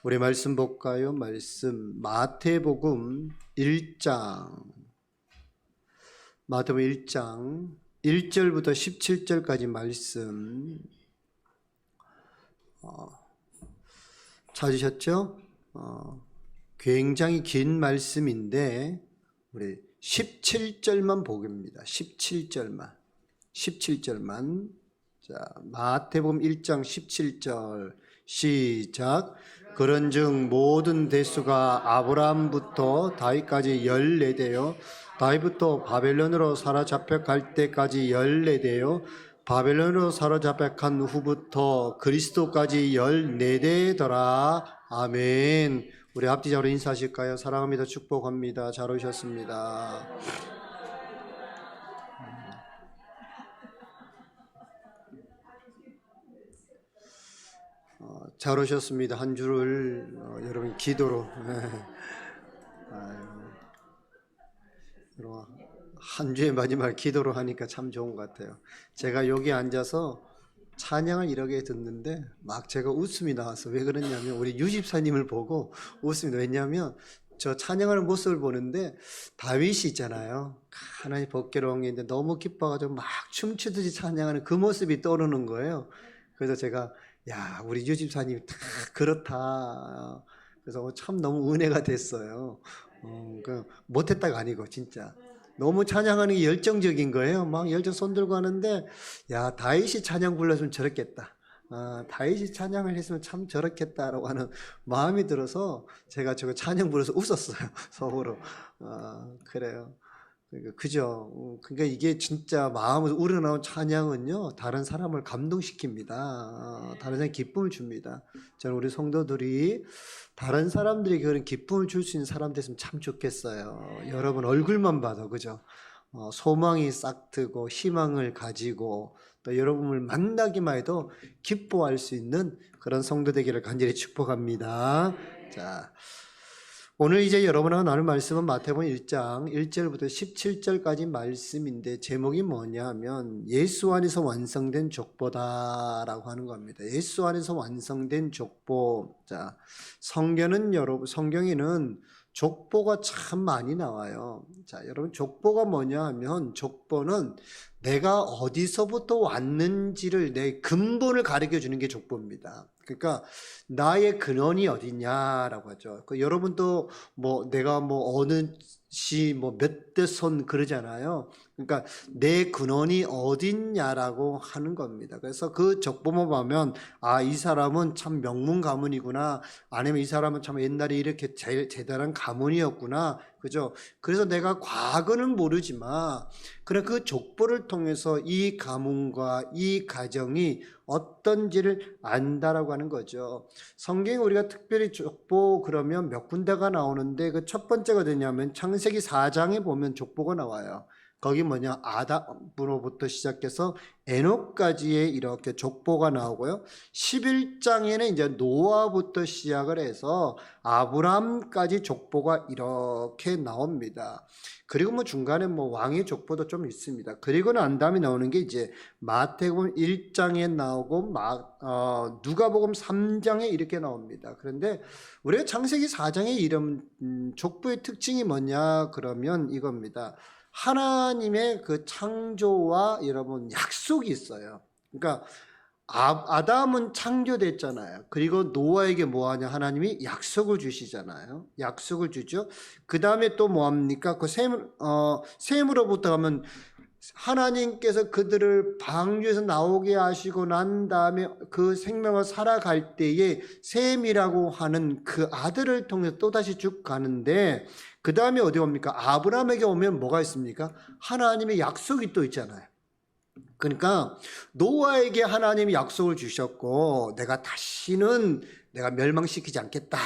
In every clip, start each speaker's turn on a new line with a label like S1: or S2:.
S1: 우리 말씀 볼까요? 말씀 마태복음 1장 1절부터 17절까지 말씀 찾으셨죠? 굉장히 긴 말씀인데 우리 17절만 보겠습니다. 17절만. 자, 마태복음 1장 17절 시작. 그런즉 모든 대수가 아브라함부터 다윗까지 14대요 다윗부터 바벨론으로 사로잡혀 갈 때까지 14대요 바벨론으로 사로잡혀 간 후부터 그리스도까지 14대더라. 아멘. 우리 앞뒤적으로 인사하실까요? 사랑합니다. 축복합니다. 잘 오셨습니다. 잘 오셨습니다. 한 주를 여러분 기도로 한 주의 마지막 기도로 하니까 참 좋은 것 같아요. 제가 여기 앉아서 찬양을 이렇게 듣는데 막 제가 웃음이 나와서 왜 그러냐면 우리 유집사님을 보고 웃습니다. 왜냐하면 저 찬양하는 모습을 보는데 다윗이 있잖아요. 하나님 법궤로운게 너무 기뻐가지고 막 춤추듯이 찬양하는 그 모습이 떠오르는 거예요. 그래서 제가 야, 우리 유집사님 다 그렇다. 그래서 참 너무 은혜가 됐어요. 못했다가 아니고 진짜 너무 찬양하는 게 열정적인 거예요. 막 열정 손 들고 하는데 야, 다윗이 찬양 불렀으면 저렇겠다. 다윗이 찬양을 했으면 참 저렇겠다라고 하는 마음이 들어서 제가 저거 찬양 불러서 웃었어요. 속으로. 그래요. 그죠. 그러니까 이게 진짜 마음에서 우러나온 찬양은요, 다른 사람을 감동시킵니다. 다른 사람에 기쁨을 줍니다. 저는 우리 성도들이 다른 사람들에게 그런 기쁨을 줄 수 있는 사람 됐으면 참 좋겠어요. 여러분 얼굴만 봐도, 그죠. 소망이 싹트고 희망을 가지고 또 여러분을 만나기만 해도 기뻐할 수 있는 그런 성도 되기를 간절히 축복합니다. 자, 오늘 이제 여러분하고 나눌 말씀은 마태복음 1장 1절부터 17절까지 말씀인데 제목이 뭐냐 하면 예수 안에서 완성된 족보다라고 하는 겁니다. 예수 안에서 완성된 족보. 자, 성경에는 족보가 참 많이 나와요. 자, 여러분 족보가 뭐냐 하면 족보는 내가 어디서부터 왔는지를 내 근본을 가르쳐 주는 게 족보입니다. 그러니까 나의 근원이 어디냐라고 하죠. 여러분도 내가 어느 시 몇 대 손 그러잖아요. 그러니까 내 근원이 어딨냐라고 하는 겁니다. 그래서 그 족보만 보면 이 사람은 참 명문 가문이구나. 아니면 이 사람은 참 옛날에 이렇게 대단한 가문이었구나. 그죠? 그래서 내가 과거는 모르지만 그래 그 족보를 통해서 이 가문과 이 가정이 어떤지를 안다라고 하는 거죠. 성경에 우리가 특별히 족보 그러면 몇 군데가 나오는데 그 첫 번째가 되냐면 창세기 4장에 보면 족보가 나와요. 거기 뭐냐 아담으로부터 시작해서 에녹까지의 이렇게 족보가 나오고요. 11장에는 이제 노아부터 시작을 해서 아브람까지 족보가 이렇게 나옵니다. 그리고 중간에 왕의 족보도 좀 있습니다. 그리고 난 다음에 나오는 게 이제 마태복음 1장에 나오고 누가복음 3장에 이렇게 나옵니다. 그런데 우리가 창세기 4장의 이름 족보의 특징이 뭐냐 그러면 이겁니다. 하나님의 그 창조와 여러분 약속이 있어요. 그러니까 아담은 창조됐잖아요. 그리고 노아에게 뭐하냐 하나님이 약속을 주시잖아요. 약속을 주죠. 그 다음에 또 뭐합니까? 그 셈으로부터 하면 하나님께서 그들을 방주에서 나오게 하시고 난 다음에 그 생명을 살아갈 때에 셈이라고 하는 그 아들을 통해서 또다시 쭉 가는데 그 다음에 어디 옵니까? 아브라함에게 오면 뭐가 있습니까? 하나님의 약속이 또 있잖아요. 그러니까 노아에게 하나님이 약속을 주셨고 내가 다시는 내가 멸망시키지 않겠다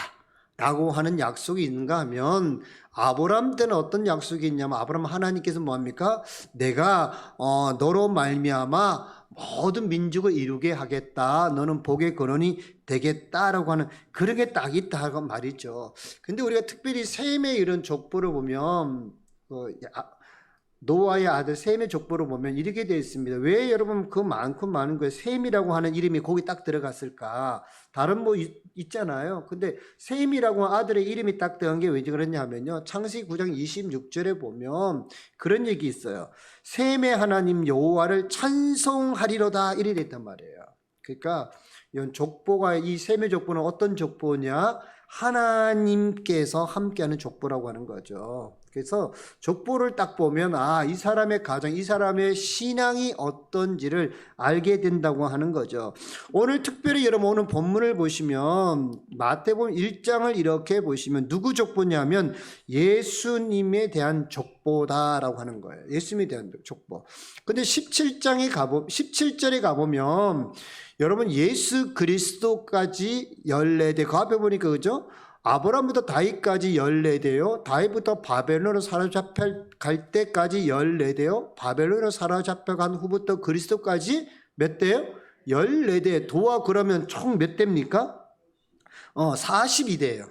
S1: 라고 하는 약속이 있는가 하면 아브라함 때는 어떤 약속이 있냐면 아브라함 하나님께서 뭐합니까? 내가 너로 말미암아 모든 민족을 이루게 하겠다. 너는 복의 근원이 되겠다라고 하는 그런 게 딱 있다고 말이죠. 근데 우리가 특별히 셈의 이런 족보를 보면 노아의 아들 셈의 족보를 보면 이렇게 되어 있습니다. 왜 여러분 그 많고 많은 거에 셈이라고 하는 이름이 거기 딱 들어갔을까? 다른 뭐 있잖아요. 근데 셈이라고 하는 아들의 이름이 딱 들어간 게 왜 그러냐면요. 창세기 9장 26절에 보면 그런 얘기 있어요. 셈의 하나님 여호와를 찬송하리로다 이래 됐단 말이에요. 그러니까 이런 족보가, 이 셈의 족보는 어떤 족보냐? 하나님께서 함께하는 족보라고 하는 거죠. 그래서 족보를 딱 보면 이 사람의 가정, 이 사람의 신앙이 어떤지를 알게 된다고 하는 거죠. 오늘 특별히 여러분 오늘 본문을 보시면 마태복음 1장을 이렇게 보시면 누구 족보냐면 예수님에 대한 족보다라고 하는 거예요. 예수님에 대한 족보. 근데 17절에 가보면 여러분 예수 그리스도까지 14대, 그 앞에 보니까 그죠? 아브라함부터 다윗까지 14대요. 다윗부터 바벨론으로 사로잡혀갈 때까지 14대요. 바벨론으로 사로잡혀간 후부터 그리스도까지 몇 대요? 14대. 도와 그러면 총 몇 대입니까? 42대예요.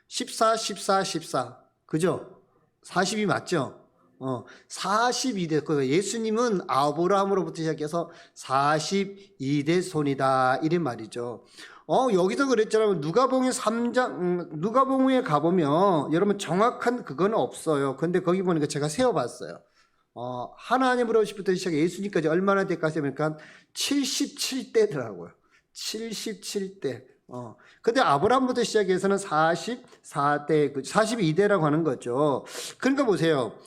S1: 14, 14, 14. 그죠? 40이 맞죠? 42대. 그 예수님은 아브라함으로부터 시작해서 42대 손이다. 이런 말이죠. 여기서 그랬잖아요. 누가복음 3장, 누가복음에 가보면 여러분 정확한 그건 없어요. 근데 거기 보니까 제가 세어봤어요. 하나님으로부터 시작해 예수님까지 얼마나 대까지 하니까 77대더라고요. 77대. 근데 아브라함부터 시작해서는 44대, 42대라고 하는 거죠. 그러니까 보세요.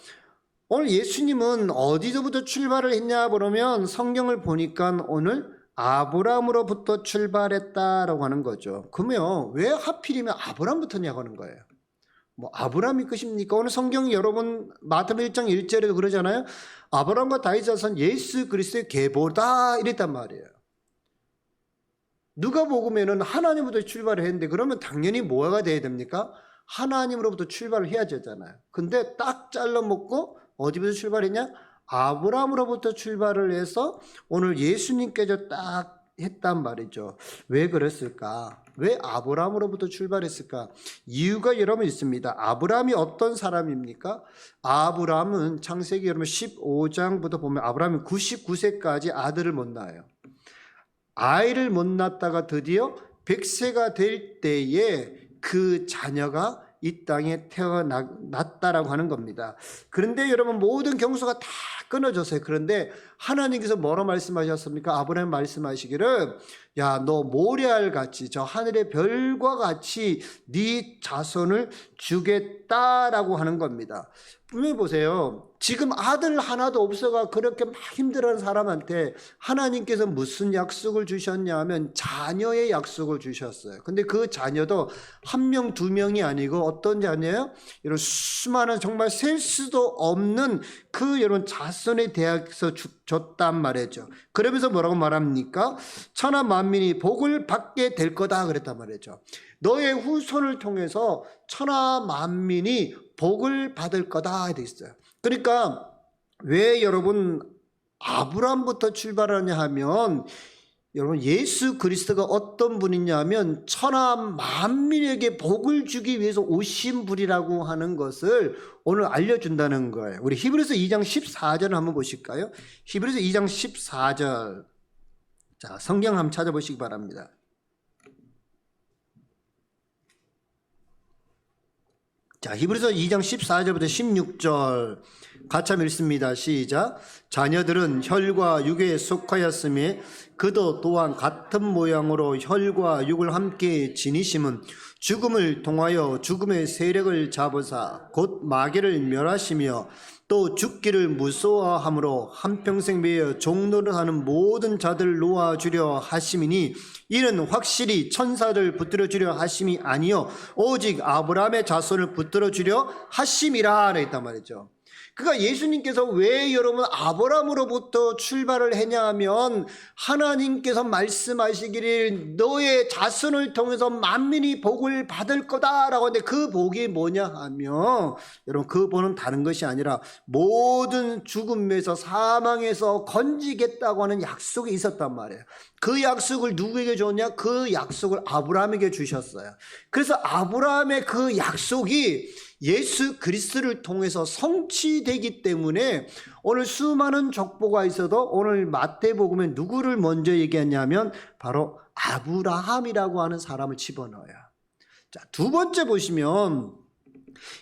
S1: 오늘 예수님은 어디서부터 출발을 했냐 그러면 성경을 보니까 오늘 아브라함으로부터 출발했다라고 하는 거죠. 그러면 왜 하필이면 아브라함부터냐고 하는 거예요. 뭐 아브라함이 끝입니까? 오늘 성경 여러분 마태복음 1장 1절에도 그러잖아요. 아브라함과 다윗 자손 예수 그리스도의 계보다 이랬단 말이에요. 누가복음에는 하나님부터 출발을 했는데 그러면 당연히 뭐가 돼야 됩니까? 하나님으로부터 출발을 해야 되잖아요. 근데 딱 잘라먹고 어디부터 출발했냐? 아브라함으로부터 출발을 해서 오늘 예수님께서 딱 했단 말이죠. 왜 그랬을까? 왜 아브라함으로부터 출발했을까? 이유가 여러분 있습니다. 아브라함이 어떤 사람입니까? 아브라함은 창세기 여러분 15장부터 보면 아브라함이 99세까지 아들을 못 낳아요. 아이를 못 낳다가 드디어 100세가 될 때에 그 자녀가 이 땅에 태어났다라고 하는 겁니다. 그런데 여러분 모든 경수가 다 끊어졌어요. 그런데 하나님께서 뭐로 말씀하셨습니까? 아브라함 말씀하시기를 야, 너 모래알같이 저 하늘의 별과 같이 네 자손을 주겠다라고 하는 겁니다. 분명히 보세요. 지금 아들 하나도 없어가 그렇게 막 힘들어하는 사람한테 하나님께서 무슨 약속을 주셨냐 하면 자녀의 약속을 주셨어요. 근데 그 자녀도 한 명, 두 명이 아니고 어떤 자녀예요? 이런 수많은 정말 셀 수도 없는 그 여러분 자손에 대해서 줬단 말이죠. 그러면서 뭐라고 말합니까? 천하 만민이 복을 받게 될 거다 그랬단 말이죠. 너의 후손을 통해서 천하 만민이 복을 받을 거다 돼 있어요. 그러니까 왜 여러분 아브라함부터 출발하냐 하면 여러분 예수 그리스도가 어떤 분이냐 하면 천하 만민에게 복을 주기 위해서 오신 분이라고 하는 것을 오늘 알려준다는 거예요. 우리 히브리서 2장 14절을 한번 보실까요? 히브리서 2장 14절. 자, 성경 한번 찾아보시기 바랍니다. 자, 히브리서 2장 14절부터 16절 같이 한번 읽습니다. 시작. 자녀들은 혈과 육에 속하였으며 그도 또한 같은 모양으로 혈과 육을 함께 지니심은 죽음을 통하여 죽음의 세력을 잡으사 곧 마귀를 멸하시며 또 죽기를 무서워함으로 한평생 매여 종노릇하는 모든 자들 놓아주려 하심이니 이는 확실히 천사를 붙들어주려 하심이 아니요 오직 아브라함의 자손을 붙들어주려 하심이라 했단 말이죠. 그러니까 예수님께서 왜 여러분 아브라함으로부터 출발을 했냐 하면 하나님께서 말씀하시기를 너의 자손을 통해서 만민이 복을 받을 거다라고 하는데 그 복이 뭐냐 하면 여러분 그 복은 다른 것이 아니라 모든 죽음에서 사망에서 건지겠다고 하는 약속이 있었단 말이에요. 그 약속을 누구에게 줬냐? 그 약속을 아브라함에게 주셨어요. 그래서 아브라함의 그 약속이 예수 그리스도를 통해서 성취되기 때문에 오늘 수많은 족보가 있어도 오늘 마태복음에 누구를 먼저 얘기하냐면 바로 아브라함이라고 하는 사람을 집어넣어요. 자, 두 번째 보시면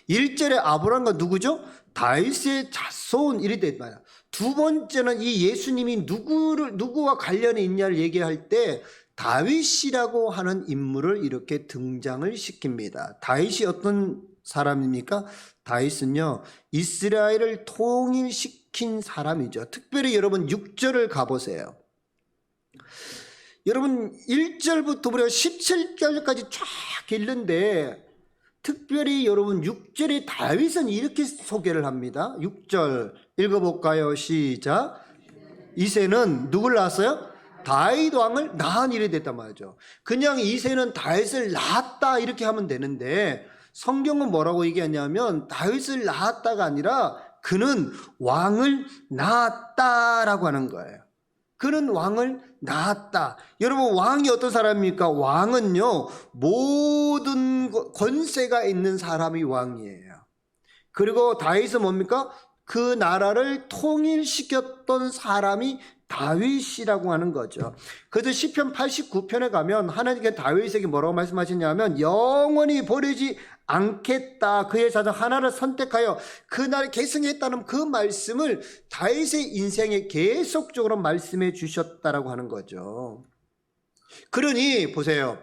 S1: 1절에 아브라함과 누구죠? 다윗의 자손 이리 됐다. 두 번째는 이 예수님이 누구와 관련이 있냐를 얘기할 때 다윗이라고 하는 인물을 이렇게 등장을 시킵니다. 다윗이 어떤 사람입니까? 다윗은요, 이스라엘을 통일시킨 사람이죠. 특별히 여러분 6절을 가보세요. 여러분 1절부터 우리가 17절까지 쫙 읽는데 특별히 여러분 6절에 다윗은 이렇게 소개를 합니다. 6절 읽어볼까요? 시작. 이새는 누굴 낳았어요? 다윗 왕을 낳은 일이 됐단 말이죠. 그냥 이새는 다윗을 낳았다 이렇게 하면 되는데 성경은 뭐라고 얘기하냐면 다윗을 낳았다가 아니라 그는 왕을 낳았다라고 하는 거예요. 그는 왕을 낳았다. 여러분 왕이 어떤 사람입니까? 왕은요 모든 권세가 있는 사람이 왕이에요. 그리고 다윗은 뭡니까? 그 나라를 통일시켰던 사람이 다윗이라고 하는 거죠. 그래서 시편 89편에 가면 하나님께 다윗에게 뭐라고 말씀하시냐면 영원히 버리지 않겠다. 그의 자손 하나를 선택하여 그 나라를 계승했다는 그 말씀을 다윗의 인생에 계속적으로 말씀해 주셨다라고 하는 거죠. 그러니 보세요.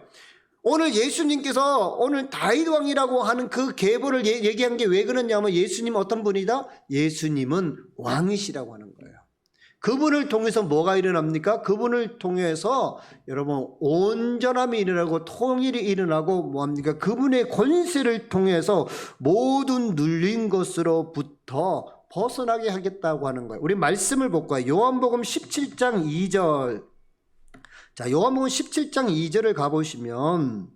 S1: 오늘 예수님께서 오늘 다윗 왕이라고 하는 그 계보를 얘기한 게 왜 그러냐면 예수님은 어떤 분이다? 예수님은 왕이시라고 하는 거예요. 그분을 통해서 뭐가 일어납니까? 그분을 통해서 여러분 온전함이 일어나고 통일이 일어나고 뭐합니까? 그분의 권세를 통해서 모든 눌린 것으로부터 벗어나게 하겠다고 하는 거예요. 우리 말씀을 볼까요? 요한복음 17장 2절. 자, 요한복음 17장 2절을 가보시면,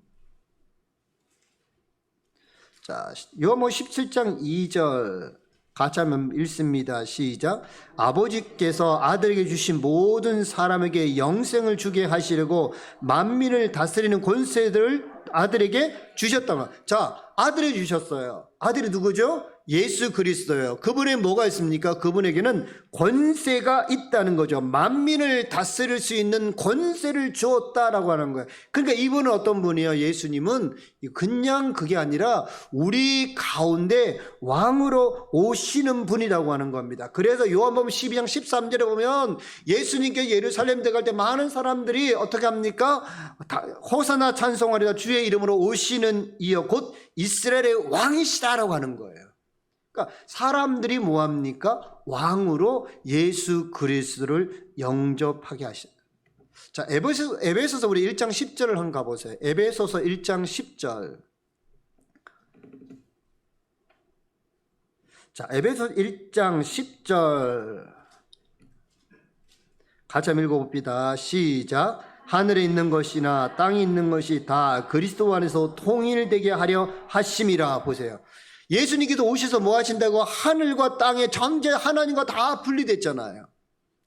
S1: 자, 요한복음 17장 2절 같이 한번 읽습니다. 시작. 아버지께서 아들에게 주신 모든 사람에게 영생을 주게 하시려고 만민을 다스리는 권세들을 아들에게 주셨다. 자, 아들이 주셨어요. 아들이 누구죠? 예수 그리스도예요. 그분에 뭐가 있습니까? 그분에게는 권세가 있다는 거죠. 만민을 다스릴 수 있는 권세를 주었다라고 하는 거예요. 그러니까 이분은 어떤 분이에요? 예수님은 그냥 그게 아니라 우리 가운데 왕으로 오시는 분이라고 하는 겁니다. 그래서 요한복음 12장 13절에 보면 예수님께 예루살렘 들어갈 때 많은 사람들이 어떻게 합니까? 호사나 찬송하리라 주의 이름으로 오시는 이여 곧 이스라엘의 왕이시다라고 하는 거예요. 그러니까 사람들이 뭐합니까? 왕으로 예수 그리스도를 영접하게 하신다. 자, 에베소서 우리 1장 10절을 한번 가보세요. 에베소서 1장 10절. 자, 에베소서 1장 10절. 같이 한번 읽어봅니다. 시작. 하늘에 있는 것이나 땅에 있는 것이 다 그리스도 안에서 통일되게 하려 하심이라. 보세요. 예수님께서 오셔서 뭐 하신다고? 하늘과 땅의 전체 하나님과 다 분리됐잖아요.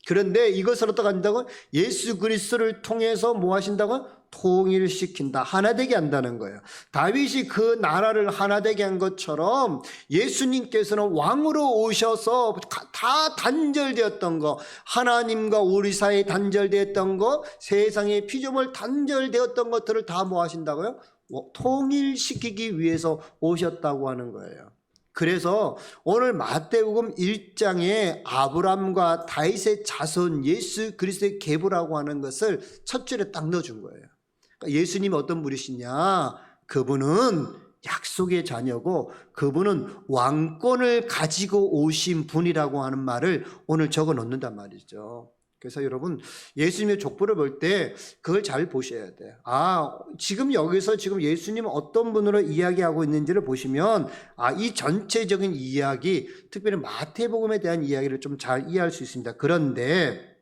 S1: 그런데 이것을 어떻게 한다고? 예수 그리스도를 통해서 뭐 하신다고? 통일시킨다. 하나 되게 한다는 거예요. 다윗이 그 나라를 하나 되게 한 것처럼 예수님께서는 왕으로 오셔서 다 단절되었던 거, 하나님과 우리 사이에 단절되었던 거, 세상의 피조물 단절되었던 것들을 다 뭐 하신다고요? 통일시키기 위해서 오셨다고 하는 거예요. 그래서 오늘 마태복음 1장에 아브람과 다윗의 자손 예수 그리스도의 계보라고 하는 것을 첫 줄에 딱 넣어준 거예요. 그러니까 예수님이 어떤 분이시냐? 그분은 약속의 자녀고 그분은 왕권을 가지고 오신 분이라고 하는 말을 오늘 적어 놓는단 말이죠. 그래서 여러분 예수님의 족보를 볼 때 그걸 잘 보셔야 돼요. 지금 여기서 지금 예수님은 어떤 분으로 이야기하고 있는지를 보시면 이 전체적인 이야기, 특별히 마태복음에 대한 이야기를 좀 잘 이해할 수 있습니다. 그런데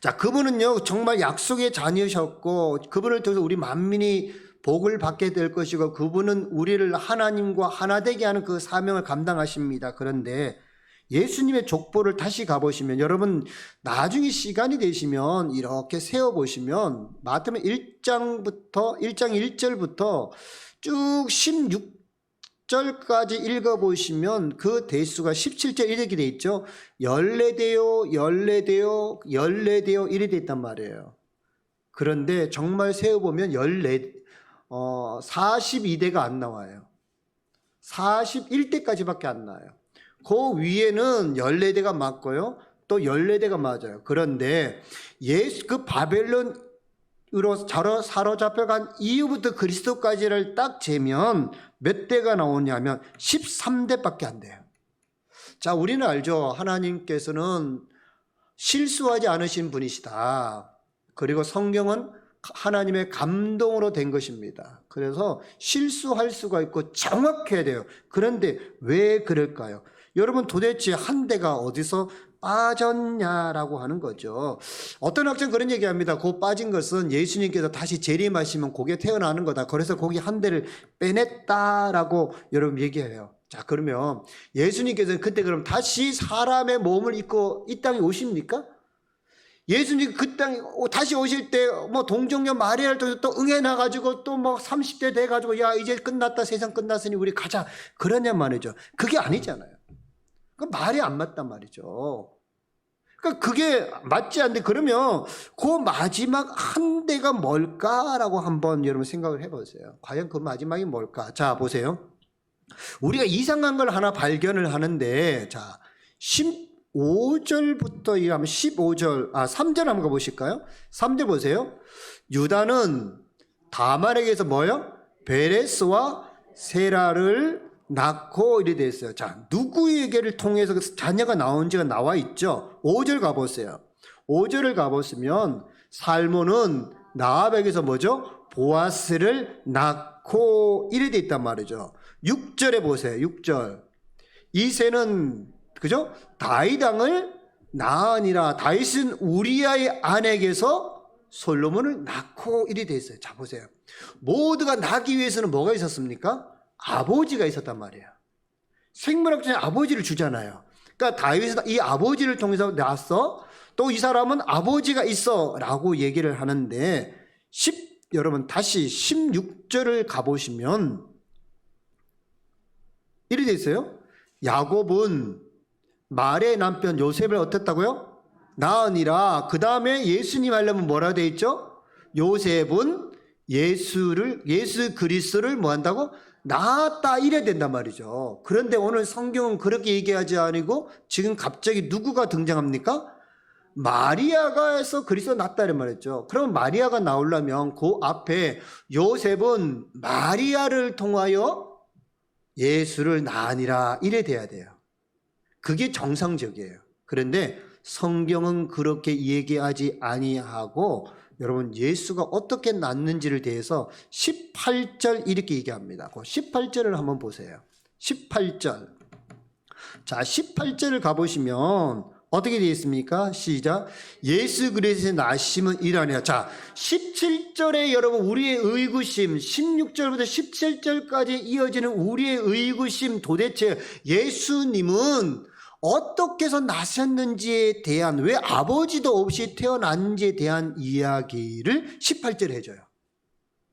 S1: 자, 그분은요 정말 약속의 자녀셨고 그분을 통해서 우리 만민이 복을 받게 될 것이고 그분은 우리를 하나님과 하나 되게 하는 그 사명을 감당하십니다. 그런데 예수님의 족보를 다시 가보시면 여러분 나중에 시간이 되시면 이렇게 세어보시면 마태복음 1장 1절부터 쭉 10절까지 읽어보시면 그 대수가 17절 이렇게 돼 있죠. 열례되어 열례되어 열례되어 이래 돼 있단 말이에요. 그런데 정말 세어보면 42대가 안 나와요. 41대까지밖에 안 나와요. 그 위에는 14대가 맞고요. 또 14대가 맞아요. 그런데 그 바벨론으로 사로잡혀간 이후부터 그리스도까지를 딱 재면 몇 대가 나오냐면 13대밖에 안 돼요. 자, 우리는 알죠. 하나님께서는 실수하지 않으신 분이시다. 그리고 성경은 하나님의 감동으로 된 것입니다. 그래서 실수할 수가 있고 정확해야 돼요. 그런데 왜 그럴까요? 여러분, 도대체 한 대가 어디서 빠졌냐라고 하는 거죠. 어떤 학자는 그런 얘기합니다. 그 빠진 것은 예수님께서 다시 재림하시면 그게 태어나는 거다. 그래서 거기 한 대를 빼냈다라고 여러분 얘기해요. 자, 그러면 예수님께서는 그때 그럼 다시 사람의 몸을 입고 이 땅에 오십니까? 예수님 그 땅에 다시 오실 때 뭐 동정녀 마리아를 통해서 또 응해나가지고 또 뭐 30대 돼가지고 야 이제 끝났다, 세상 끝났으니 우리 가자, 그러냐 말이죠. 그게 아니잖아요. 그 말이 안 맞단 말이죠. 그러니까 그게 맞지 않는데, 그러면 그 마지막 한 대가 뭘까라고 한번 여러분 생각을 해보세요. 과연 그 마지막이 뭘까? 자, 보세요. 우리가 이상한 걸 하나 발견을 하는데, 자, 15절부터 이하면 15절, 3절 한번 가보실까요? 3절 보세요. 유다는 다말에게서 뭐요? 베레스와 세라를 낳고 이래 돼 있어요. 자, 누구에게를 통해서 자녀가 나온지가 나와 있죠. 5절 가보세요. 5절을 가보시면 살몬은 나압에게서 뭐죠? 보아스를 낳고 이래 돼 있단 말이죠. 6절에 보세요. 6절. 이새는 그죠? 다윗 왕을 낳으니라. 다윗은 우리아의 아내에게서 솔로몬을 낳고 이래 돼 있어요. 자, 보세요. 모두가 낳기 위해서는 뭐가 있었습니까? 아버지가 있었단 말이에요. 생물학자는 아버지를 주잖아요. 그러니까 다윗은 이 아버지를 통해서 낳았어. 또 이 사람은 아버지가 있어 라고 얘기를 하는데, 여러분 다시 16절을 가보시면 이렇게 돼 있어요. 야곱은 말의 남편 요셉을 어땠다고요? 낳으니라. 그 다음에 예수님 하려면 뭐라 돼 있죠? 요셉은 예수 그리스도를 뭐 한다고? 낳았다 이래야 된단 말이죠. 그런데 오늘 성경은 그렇게 얘기하지 아니고 지금 갑자기 누구가 등장합니까? 마리아가 해서 그리스도 낳았다 이런 말했죠. 그럼 마리아가 나오려면 그 앞에 요셉은 마리아를 통하여 예수를 낳으니라 이래 돼야 돼요. 그게 정상적이에요. 그런데 성경은 그렇게 얘기하지 아니하고, 여러분 예수가 어떻게 낳는지를 대해서 18절 이렇게 얘기합니다. 그 18절을 한번 보세요. 18절. 자, 18절을 가보시면 어떻게 되어 있습니까? 시작. 예수 그리스도의 나심은 이러하니라. 자, 17절에 여러분 우리의 의구심, 16절부터 17절까지 이어지는 우리의 의구심, 도대체 예수님은 어떻게 해서 나셨는지에 대한, 왜 아버지도 없이 태어난지에 대한 이야기를 18절에 해줘요.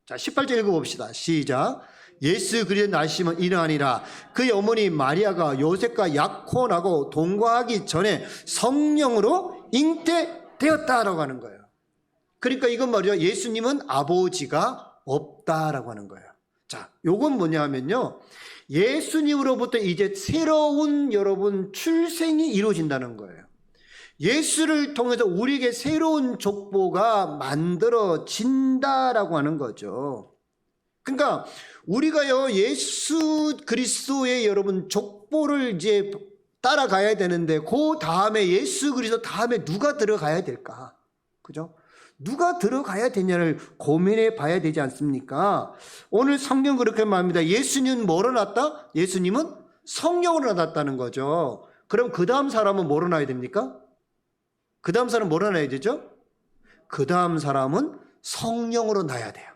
S1: 자, 18절 읽어봅시다. 시작. 예수 그리스도의 나심은 이러하니라. 그의 어머니 마리아가 요셉과 약혼하고 동거하기 전에 성령으로 잉태되었다라고 하는 거예요. 그러니까 이건 말이죠. 예수님은 아버지가 없다라고 하는 거예요. 자, 요건 뭐냐 하면요, 예수님으로부터 이제 새로운 여러분 출생이 이루어진다는 거예요. 예수를 통해서 우리에게 새로운 족보가 만들어진다라고 하는 거죠. 그러니까 우리가요, 예수 그리스도의 여러분 족보를 이제 따라가야 되는데, 그 다음에 예수 그리스도 다음에 누가 들어가야 될까? 그죠? 누가 들어가야 되냐를 고민해 봐야 되지 않습니까? 오늘 성경 그렇게 말합니다. 예수님은 뭐로 낳았다? 예수님은 성령으로 낳았다는 거죠. 그럼 그 다음 사람은 뭐로 낳아야 됩니까? 그 다음 사람은 뭐로 낳아야 되죠? 그 다음 사람은 성령으로 낳아야 돼요.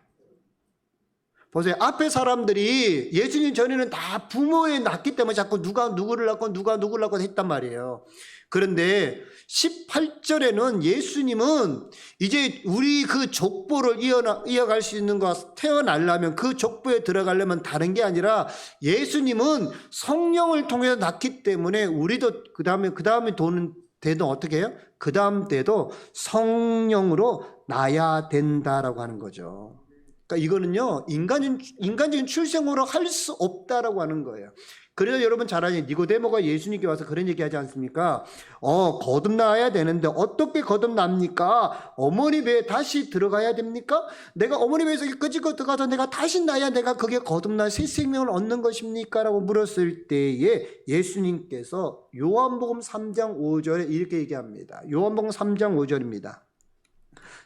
S1: 보세요. 앞에 사람들이 예수님 전에는 다 부모에 낳기 때문에 자꾸 누가 누구를 낳고 누가 누구를 낳고 했단 말이에요. 그런데 18절에는 예수님은 이제 우리 그 족보를 이어갈 수 있는 것, 태어나려면 그 족보에 들어가려면 다른 게 아니라 예수님은 성령을 통해서 낳기 때문에 우리도 그 다음에 도는 때도 어떻게 해요? 그 다음 때도 성령으로 낳아야 된다라고 하는 거죠. 그러니까 이거는요, 인간적인 출생으로 할 수 없다라고 하는 거예요. 그래서 여러분 잘 아시는 니고데모가 예수님께 와서 그런 얘기 하지 않습니까? 거듭나야 되는데 어떻게 거듭납니까? 어머니 배에 다시 들어가야 됩니까? 내가 어머니 배에서 끄집고 들어가서 내가 다시 나야 내가 그게 거듭나 새 생명을 얻는 것입니까? 라고 물었을 때에 예수님께서 요한복음 3장 5절에 이렇게 얘기합니다. 요한복음 3장 5절입니다.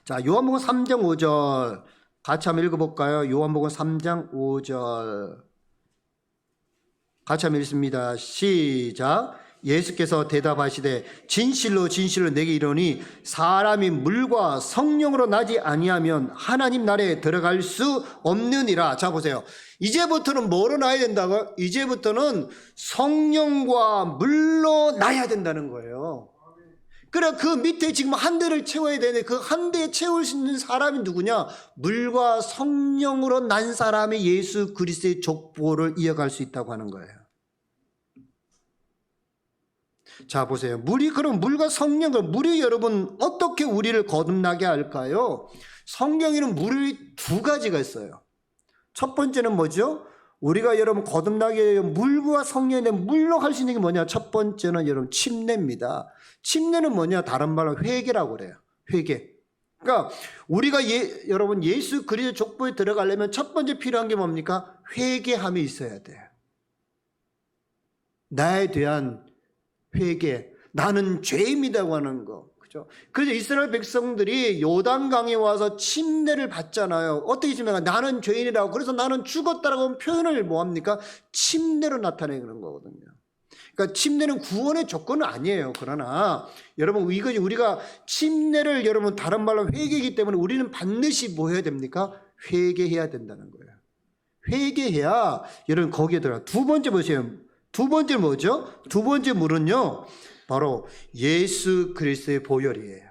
S1: 자, 요한복음 3장 5절 같이 한번 읽어볼까요? 요한복음 3장 5절 같이 한번 읽습니다. 시작. 예수께서 대답하시되 진실로 진실로 내게 이르노니 사람이 물과 성령으로 나지 아니하면 하나님 나라에 들어갈 수 없느니라. 자 보세요. 이제부터는 뭐로 나야 된다고요? 이제부터는 성령과 물로 나야 된다는 거예요. 그래 그 밑에 지금 한 대를 채워야 되는데 그 한 대에 채울 수 있는 사람이 누구냐? 물과 성령으로 난 사람이 예수 그리스도의 족보를 이어갈 수 있다고 하는 거예요. 자 보세요. 그럼 물과 성령을 물이 여러분 어떻게 우리를 거듭나게 할까요? 성경에는 물이 두 가지가 있어요. 첫 번째는 뭐죠? 우리가 여러분 거듭나게 물과 성령의 물로 할 수 있는 게 뭐냐? 첫 번째는 여러분 침례입니다. 침례는 뭐냐? 다른 말로 회개라고 그래요. 회개. 그러니까 우리가 여러분 예수 그리스도 족보에 들어가려면 첫 번째 필요한 게 뭡니까? 회개함이 있어야 돼요. 나에 대한 회개. 나는 죄인이라고 하는 거. 그죠? 그래서 이스라엘 백성들이 요단강에 와서 침례를 받잖아요. 어떻게 침례가? 나는 죄인이라고. 그래서 나는 죽었다라고 표현을 뭐합니까? 침례로 나타내는 거거든요. 그러니까 침례는 구원의 조건은 아니에요. 그러나 여러분 이것이 우리가 침례를 여러분 다른 말로 회개이기 때문에 우리는 반드시 뭐 해야 됩니까? 회개해야 된다는 거예요. 회개해야 여러분 거기에 들어가. 두 번째 보세요. 두 번째 뭐죠? 두 번째 물은요. 바로 예수 그리스도의 보혈이에요.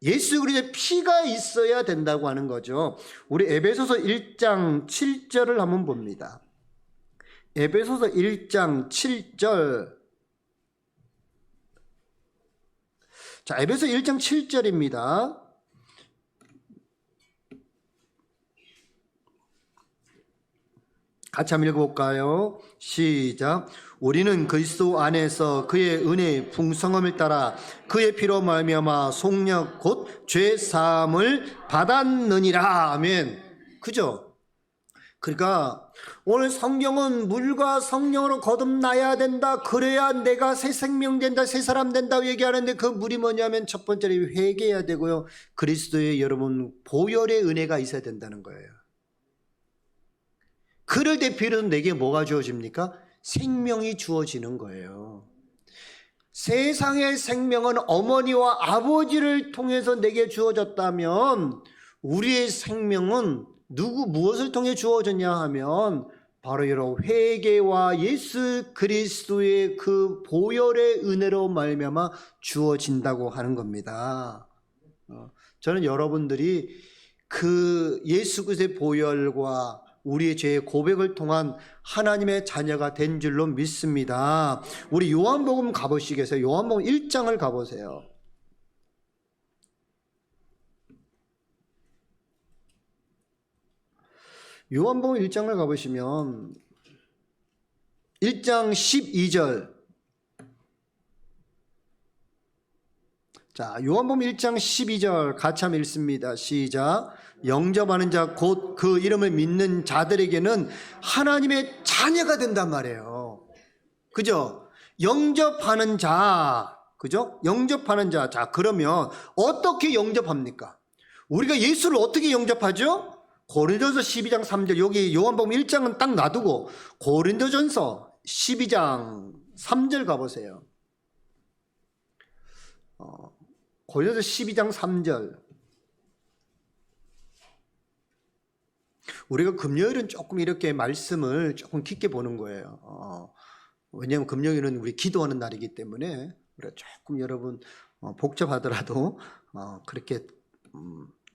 S1: 예수 그리스도의 피가 있어야 된다고 하는 거죠. 우리 에베소서 1장 7절을 한번 봅니다. 에베소서 1장 7절. 자, 에베소 1장 7절입니다. 같이 한번 읽어볼까요? 시작. 우리는 그리스도 안에서 그의 은혜의 풍성함을 따라 그의 피로 말미암아 속력 곧 죄 사함을 받았느니라. 아멘. 그죠? 그러니까 오늘 성경은 물과 성령으로 거듭나야 된다. 그래야 내가 새 생명 된다. 새 사람 된다고 얘기하는데 그 물이 뭐냐면 첫 번째로 회개해야 되고요. 그리스도의 여러분 보혈의 은혜가 있어야 된다는 거예요. 그럴 때 비로소 내게 뭐가 주어집니까? 생명이 주어지는 거예요. 세상의 생명은 어머니와 아버지를 통해서 내게 주어졌다면 우리의 생명은 무엇을 통해 주어졌냐 하면 바로 여러분 회개와 예수 그리스도의 그 보혈의 은혜로 말미암아 주어진다고 하는 겁니다. 저는 여러분들이 그 예수 그리스도의 보혈과 우리의 죄의 고백을 통한 하나님의 자녀가 된 줄로 믿습니다. 우리 요한복음 가보시겠어요? 요한복음 1장을 가보세요. 요한복음 1장을 가보시면 1장 12절. 자, 요한복음 1장 12절 같이 한번 읽습니다. 시작. 영접하는 자 곧 그 이름을 믿는 자들에게는 하나님의 자녀가 된단 말이에요. 그죠? 영접하는 자, 그죠? 영접하는 자. 자, 그러면 어떻게 영접합니까? 우리가 예수를 어떻게 영접하죠? 고린도전서 12장 3절. 여기 요한복음 1장은 딱 놔두고 고린도전서 12장 3절 가보세요. 고린도전서 12장 3절. 우리가 금요일은 조금 이렇게 말씀을 조금 깊게 보는 거예요. 왜냐하면 금요일은 우리 기도하는 날이기 때문에 우리가 조금 여러분 복잡하더라도 그렇게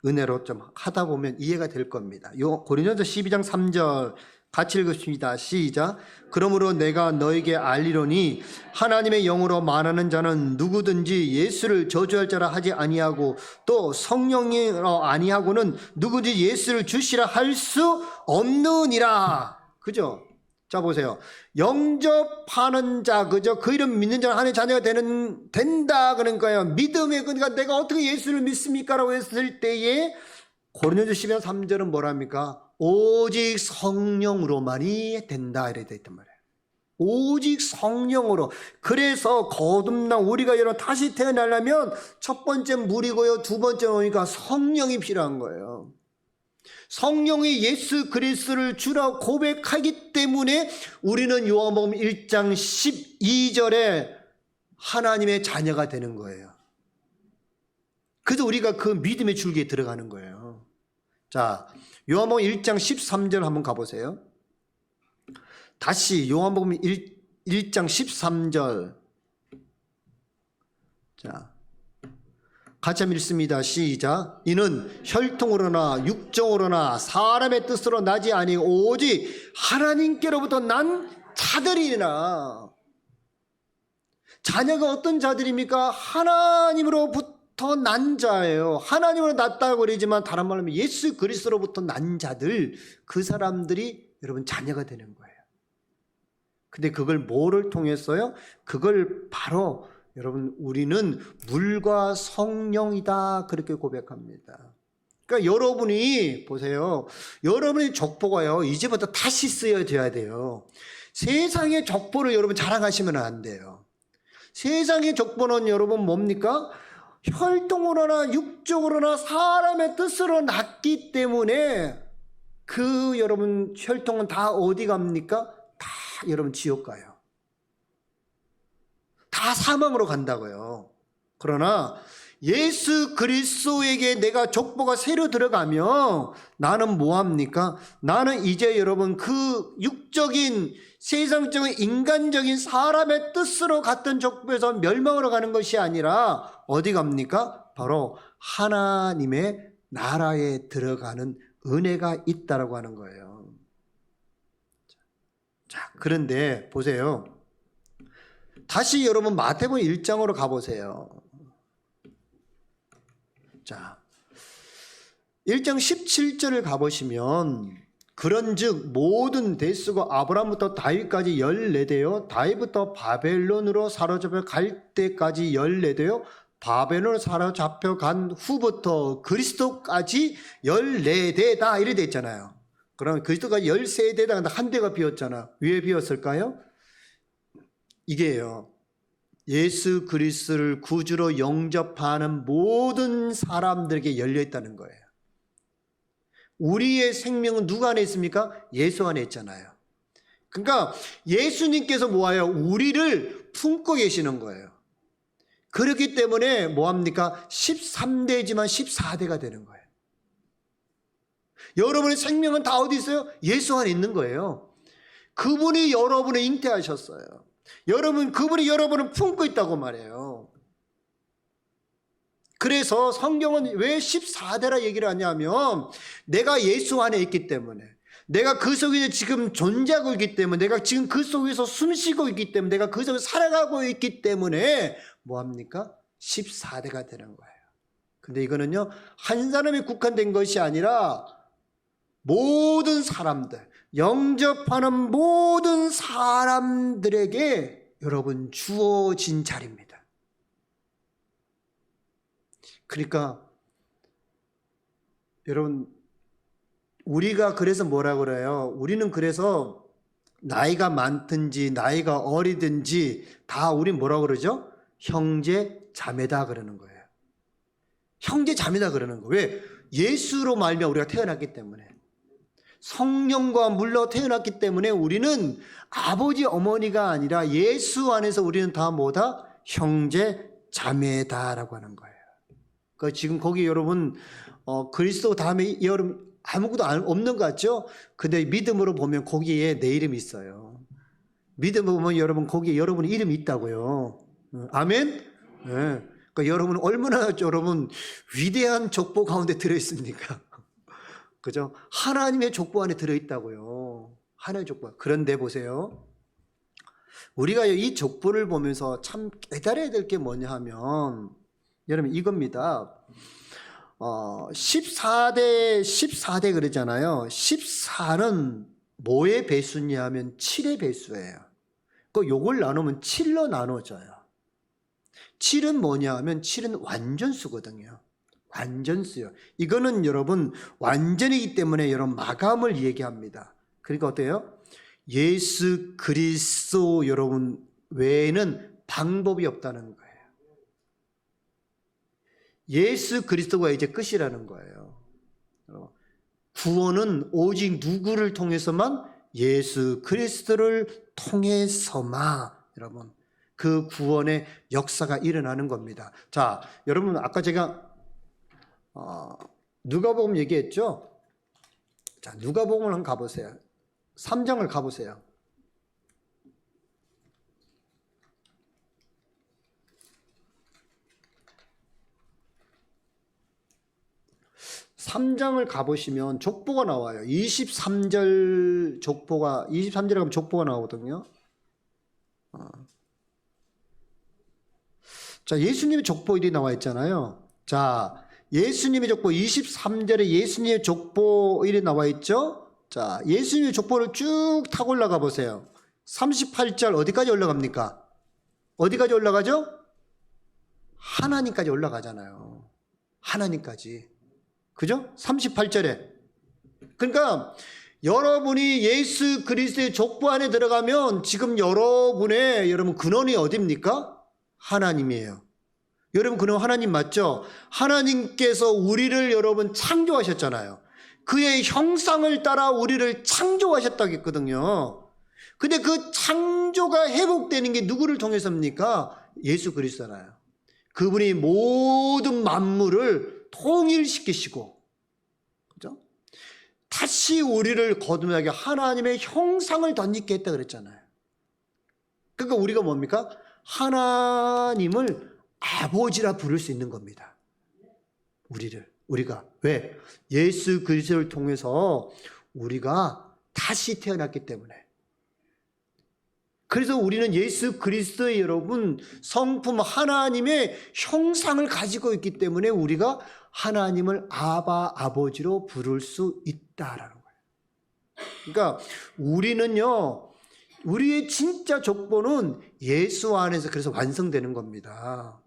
S1: 은혜로 좀 하다 보면 이해가 될 겁니다. 고린도전서 12장 3절 같이 읽읍시다. 시작. 그러므로 내가 너에게 알리노니 하나님의 영으로 말하는 자는 누구든지 예수를 저주할 자라 하지 아니하고 또 성령이라 아니하고는 누구든지 예수를 주시라 할 수 없느니라. 그죠? 자 보세요. 영접하는 자, 그죠? 그 이름 믿는 자는 하나님의 자녀가 된다 그런 거예요. 믿음에, 그러니까 내가 어떻게 예수를 믿습니까? 라고 했을 때에 고린도전서 12장 3절은 뭐랍니까? 오직 성령으로만이 된다 이래 돼 있단 말이에요. 오직 성령으로. 그래서 거듭난 우리가 여러분 다시 태어나려면 첫 번째 물이고요, 두 번째 오니까 성령이 필요한 거예요. 성령이 예수 그리스도를 주라고 고백하기 때문에 우리는 요한복음 1장 12절에 하나님의 자녀가 되는 거예요. 그래서 우리가 그 믿음의 줄기에 들어가는 거예요. 자, 요한복음 1장 13절 한번 가보세요. 다시 요한복음 1장 13절. 자, 같이 한번 읽습니다. 시작. 이는 혈통으로나 육정으로나 사람의 뜻으로 나지 아니고 오직 하나님께로부터 난 자들이니라. 자녀가 어떤 자들입니까? 하나님으로부터 난 자예요. 하나님으로 났다고 그러지만 다른 말로 하면 예수 그리스도로부터 난 자들, 그 사람들이 여러분 자녀가 되는 거예요. 근데 그걸 뭐를 통해서요? 그걸 바로 여러분 우리는 물과 성령이다 그렇게 고백합니다. 그러니까 여러분이 보세요. 여러분의 족보가요 이제부터 다시 쓰여져야 돼요. 세상의 족보를 여러분 자랑하시면 안 돼요. 세상의 족보는 여러분 뭡니까? 혈통으로나 육적으로나 사람의 뜻으로 났기 때문에 그 여러분 혈통은 다 어디 갑니까? 다 여러분 지옥 가요. 다 사망으로 간다고요. 그러나 예수 그리스도에게 내가 족보가 새로 들어가면 나는 뭐합니까? 나는 이제 여러분 그 육적인 세상적인 인간적인 사람의 뜻으로 갔던 족보에서 멸망으로 가는 것이 아니라 어디 갑니까? 바로 하나님의 나라에 들어가는 은혜가 있다라고 하는 거예요. 자, 그런데 보세요. 다시 여러분 마태복음 1장으로 가보세요. 자, 1장 17절을 가보시면 그런즉 모든 대수가 아브라함부터 다윗까지 14대요 다윗부터 바벨론으로 사로잡혀 갈 때까지 14대요 바벨론으로 사로잡혀 간 후부터 그리스도까지 14대다 이래 돼 있잖아요. 그러면 그리스도까지 13대다 한 대가 비었잖아. 왜 비었을까요? 이게요. 예수 그리스도를 구주로 영접하는 모든 사람들에게 열려 있다는 거예요. 우리의 생명은 누구 안에 있습니까? 예수 안에 있잖아요. 그러니까 예수님께서 뭐예요? 우리를 품고 계시는 거예요. 그렇기 때문에 뭐합니까? 13대지만 14대가 되는 거예요. 여러분의 생명은 다 어디 있어요? 예수 안에 있는 거예요. 그분이 여러분을 잉태하셨어요. 그분이 여러분을 품고 있다고 말해요. 그래서 성경은 왜 14대라 얘기를 하냐면 내가 예수 안에 있기 때문에 내가 그 속에 지금 존재하고 있기 때문에 내가 지금 그 속에서 숨쉬고 있기 때문에 내가 그 속에서 살아가고 있기 때문에 뭐합니까? 14대가 되는 거예요. 근데 이거는요 한 사람에 국한된 것이 아니라 모든 사람들 영접하는 모든 사람들에게 여러분 주어진 자리입니다. 그러니까 여러분 우리가 그래서 뭐라 그래요? 우리는 그래서 나이가 많든지 나이가 어리든지 다 우린 뭐라 그러죠? 형제 자매다 그러는 거예요. 형제 자매다 그러는 거예요. 왜? 예수로 말미암아 우리가 태어났기 때문에 성령과 물로 태어났기 때문에 우리는 아버지 어머니가 아니라 예수 안에서 우리는 다 뭐다? 형제 자매다라고 하는 거예요. 그 지금 거기 여러분 그리스도 다음에 여러분 아무것도 없는 것 같죠? 근데 믿음으로 보면 거기에 내 이름이 있어요. 믿음으로 보면 여러분 거기에 여러분 이름이 있다고요. 아멘? 네. 그러니까 여러분 얼마나 여러분 위대한 족보 가운데 들어있습니까? 그죠? 하나님의 족보 안에 들어있다고요. 하나님의 족보. 그런데 보세요. 우리가 이 족보를 보면서 참 깨달아야 될 게 뭐냐 하면 여러분 이겁니다. 14대 그러잖아요. 14는 뭐의 배수냐 하면 7의 배수예요. 그 요걸 나누면 7로 나눠져요. 7은 뭐냐 하면 7은 완전수거든요. 완전수요. 이거는 여러분 완전이기 때문에 여러분 마감을 얘기합니다. 그러니까 어때요? 예수 그리스도 여러분 외에는 방법이 없다는 거예요. 예수 그리스도가 이제 끝이라는 거예요. 구원은 오직 누구를 통해서만? 예수 그리스도를 통해서만 여러분 그 구원의 역사가 일어나는 겁니다. 자, 여러분 아까 제가 누가복음 얘기했죠? 자, 누가복음을 한번 가보세요. 3장을 가보세요. 3장을 가보시면 족보가 나와요. 23절 족보가, 23절에 가면 족보가 나오거든요. 자, 예수님의 족보일이 나와 있잖아요. 자, 예수님의 족보 23절에 예수님의 족보일이 나와 있죠. 자, 예수님의 족보를 쭉 타고 올라가 보세요. 38절 어디까지 올라갑니까? 어디까지 올라가죠? 하나님까지 올라가잖아요. 하나님까지. 그죠? 38절에. 그러니까 여러분이 예수 그리스도의 족보 안에 들어가면 지금 여러분 근원이 어디입니까? 하나님이에요. 여러분 근원 하나님 맞죠? 하나님께서 우리를 여러분 창조하셨잖아요. 그의 형상을 따라 우리를 창조하셨다고 했거든요. 근데 그 창조가 회복되는 게 누구를 통해서입니까? 예수 그리스도잖아요. 그분이 모든 만물을 통일시키시고, 그죠? 다시 우리를 거듭나게 하나님의 형상을 덧입게 했다 그랬잖아요. 그러니까 우리가 뭡니까? 하나님을 아버지라 부를 수 있는 겁니다. 우리가. 왜? 예수 그리스도를 통해서 우리가 다시 태어났기 때문에. 그래서 우리는 예수 그리스도의 여러분 성품 하나님의 형상을 가지고 있기 때문에 우리가 하나님을 아버지로 부를 수 있다라는 거예요. 그러니까 우리는요, 우리의 진짜 족보는 예수 안에서 그래서 완성되는 겁니다.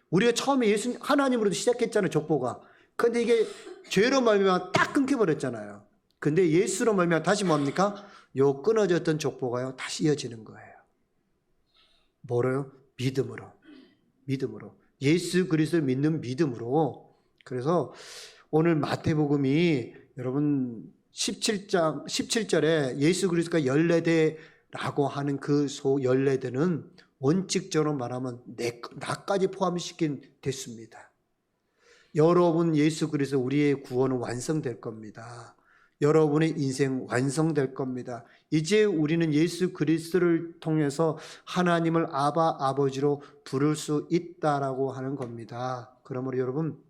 S1: 우리가 처음에 하나님으로 시작했잖아요, 족보가. 근데 이게 죄로 말미암아 딱 끊겨버렸잖아요. 근데 예수로 말미암아 다시 뭡니까? 요 끊어졌던 족보가요 다시 이어지는 거예요. 뭐로요? 믿음으로. 예수 그리스도를 믿는 믿음으로. 그래서 오늘 마태복음이 여러분 17절에 예수 그리스도가 14대라고 하는 그 14대는 원칙적으로 말하면 나까지 포함시킨 대수입니다. 여러분 예수 그리스도 우리의 구원은 완성될 겁니다. 여러분의 인생 완성될 겁니다. 이제 우리는 예수 그리스도를 통해서 하나님을 아버지로 부를 수 있다라고 하는 겁니다. 그러므로 여러분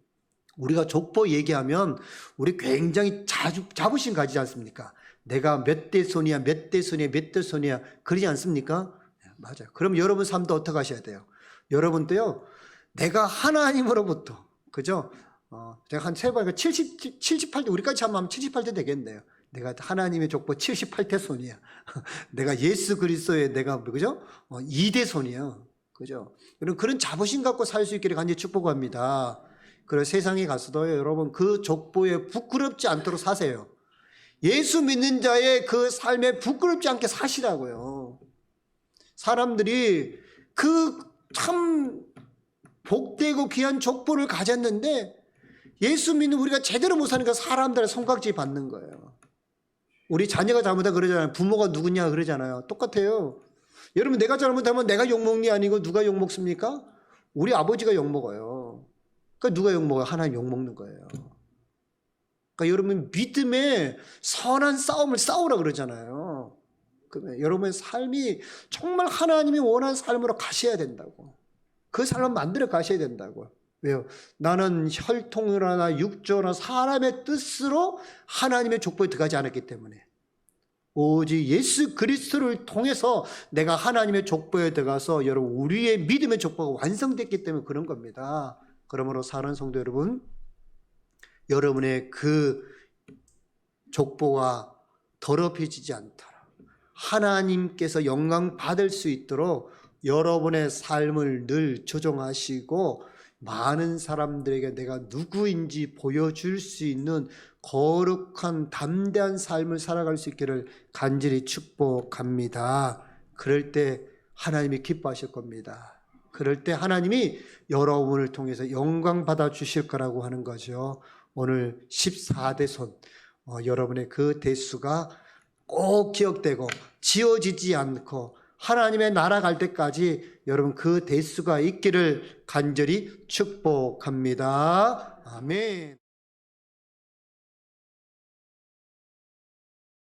S1: 우리가 족보 얘기하면 우리 굉장히 자부심 가지지 않습니까? 내가 몇 대 손이야, 몇 대 손이야 그러지 않습니까? 맞아요. 그럼 여러분 삶도 어떻게 하셔야 돼요? 여러분도요, 내가 하나님으로부터, 그죠? 제가 한 세 번, 78대, 우리까지 하면 78대 되겠네요. 내가 하나님의 족보 78대 손이야. 내가 예수 그리스도의 그죠? 2대 손이야. 그죠? 그런 자부심 갖고 살 수 있기를 간절히 축복합니다. 그래서 세상에 가서도 여러분 그 족보에 부끄럽지 않도록 사세요. 예수 믿는 자의 그 삶에 부끄럽지 않게 사시라고요. 사람들이 그 참 복되고 귀한 족보를 가졌는데 예수 믿는 우리가 제대로 못 사니까 사람들의 손깍지 받는 거예요. 우리 자녀가 잘못하면 그러잖아요. 부모가 누구냐 그러잖아요. 똑같아요. 여러분 내가 잘못하면 내가 욕먹는 게 아니고 누가 욕먹습니까? 우리 아버지가 욕먹어요. 그러니까 누가 욕먹어요? 하나님 욕먹는 거예요. 그러니까 여러분 믿음의 선한 싸움을 싸우라 그러잖아요. 그러면 여러분의 삶이 정말 하나님이 원하는 삶으로 가셔야 된다고. 그 삶을 만들어 가셔야 된다고. 왜요? 나는 혈통이나 육조나 사람의 뜻으로 하나님의 족보에 들어가지 않았기 때문에 오직 예수 그리스도를 통해서 내가 하나님의 족보에 들어가서 여러분 우리의 믿음의 족보가 완성됐기 때문에 그런 겁니다. 그러므로 사랑하는 성도 여러분, 여러분의 그 족보가 더럽혀지지 않도록 하나님께서 영광 받을 수 있도록 여러분의 삶을 늘 조정하시고 많은 사람들에게 내가 누구인지 보여줄 수 있는 거룩한 담대한 삶을 살아갈 수 있기를 간절히 축복합니다. 그럴 때 하나님이 기뻐하실 겁니다. 그럴 때 하나님이 여러분을 통해서 영광 받아 주실 거라고 하는 거죠. 오늘 14대손 여러분의 그 대수가 꼭 기억되고 지워지지 않고 하나님의 나라 갈 때까지 여러분 그 대수가 있기를 간절히 축복합니다. 아멘.